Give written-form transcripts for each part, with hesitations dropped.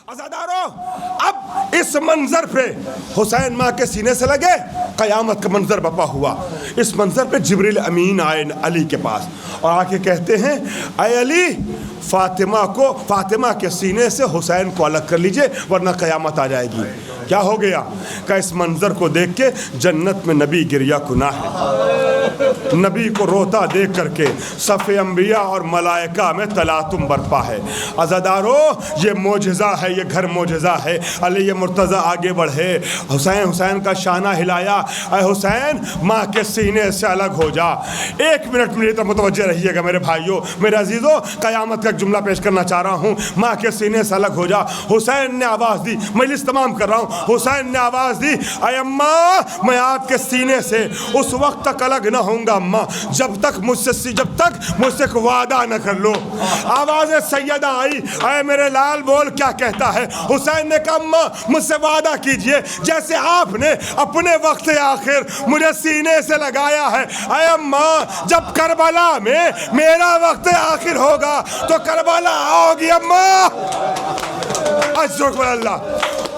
عزادارو اب اس منظر پہ حسین ماں کے سینے سے لگے، قیامت کا منظر بپا ہوا۔ اس منظر پہ جبریل امین آئے علی کے پاس اور آ کے کہتے ہیں اے علی، فاطمہ کے سینے سے حسین کو الگ کر لیجئے ورنہ قیامت آ جائے گی۔ کیا ہو گیا کہ اس منظر کو دیکھ کے جنت میں نبی گریہ کناں ہے، نبی کو روتا دیکھ کر کے صف انبیاء اور ملائکہ میں تلاطم برپا ہے۔ عزادارو یہ معجزہ ہے، یہ گھر معجزہ ہے۔ علی مرتضیٰ آگے بڑھے، حسین کا شانہ ہلایا، اے حسین ماں کے سینے سے الگ ہو جا۔ ایک منٹ میری طرف متوجہ رہیے گا میرے بھائیوں، میرے عزیزوں، قیامت کا ایک جملہ پیش کرنا چاہ رہا ہوں۔ ماں کے سینے سے الگ ہو جا۔ حسین نے آواز دی، مجلس تمام کر رہا ہوں، حسین نے آواز دی اے اماں میں آپ کے سینے سے اس وقت تک الگ نہ ہوں گا اماں جب تک مجھ سے ایک وعدہ نہ کر لو۔ آواز سیدہ آئی، اے میرے لال بول کیا کہتا ہے؟ حسین نے کہا اماں مجھ سے وعدہ کیجئے جیسے آپ نے اپنے وقت آخر مجھے سینے سے لگایا ہے۔ اے اماں جب کربلا میں میرا وقت آخر ہوگا تو کربلا آؤ گی اماں؟ اللہ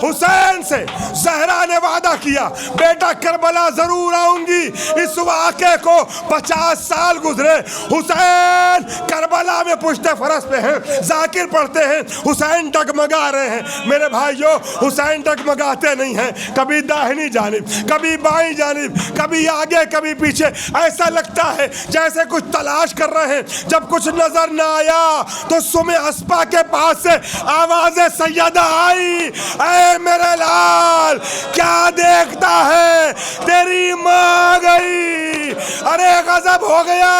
حسین سے زہرا نے وعدہ کیا بیٹا کربلا ضرور آؤں گی۔ اس واقعے کو 50 سال گزرے، حسین کربلا میں پشت فرس پہ ہیں، ذاکر پڑھتے ہیں، حسین ڈگمگا رہے ہیں۔ میرے بھائیوں حسین ڈگمگاتے نہیں ہیں، کبھی داہنی جانب کبھی بائیں جانب، کبھی آگے کبھی پیچھے، ایسا لگتا ہے جیسے کچھ تلاش کر رہے ہیں۔ جب کچھ نظر نہ آیا تو سم اسپا کے پاس سے آواز سیدہ آئی، اے میرے لال کیا دیکھتا ہے؟ تیری ماں گئی۔ ارے غضب ہو گیا،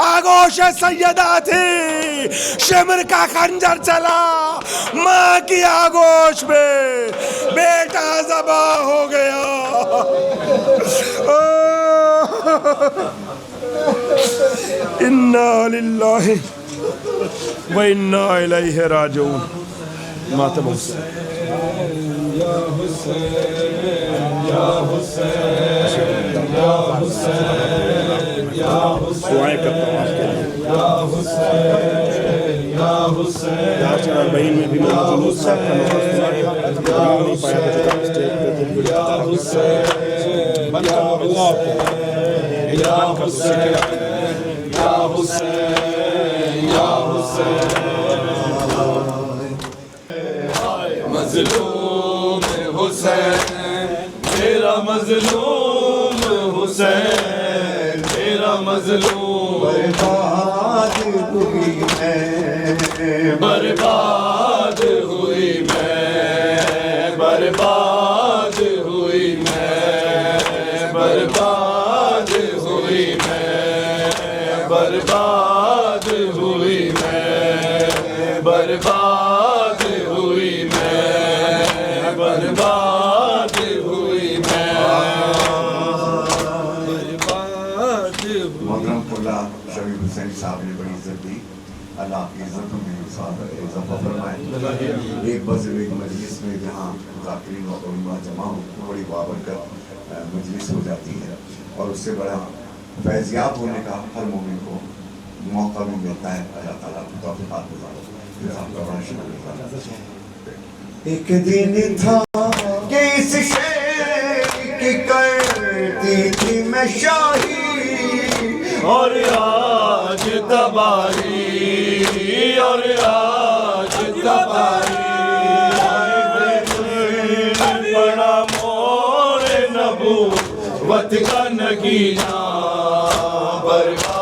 آگوش سیدہ تھی، شمر کا خنجر چلا ماں کی آگوش میں، بیٹا ذبح ہو گیا۔ انا للہ و انا الیہ راجعون۔ ماتم حسین یا حسین یا حسین یا حسین یا حسین دعائیں کرتا ہوں آپ کے لیے یا حسین یا حسین۔ 4040 میں بھی میں جلوس صاحب کا نوبت سنا تھا، نہیں پایا تھا جو اسٹیج پہ تھے یا حسین یا حسین یا حسین یا حسین یا حسین۔ مظلوم حسین تیرا مظلوم حسین تیرا مظلوم، برباد ہوئی میں برباد ہوئی میں برباد ہوئی میں برباد ہوئی میں برباد ہوئی میں برباد ہوئی میں برباد ہوئی میں برباد ہوئی۔ محترم اللہ شبیب حسین صاحب نے بڑی عزت دی، اللہ آپ کی عزتوں میں اضافہ فرمائے۔ ایک بزر ایک مجلس میں جہاں ذاکرین و علماء جمع ہو بڑی بابرکت مجلس ہو جاتی ہے اور اس سے بڑا فیضیاب ہونے کا ہر مومن کو موقع بھی ملتا ہے۔ اللہ تعالیٰ کو توفیقات گزارو، آپ کا بڑا شکریہ۔ ایک دن تھا کہ اس شہر کی کرتی تھی میں شاہی، اور آج تباہی اور آج تباہی، بڑا مور نبوت کا نگینہ برباد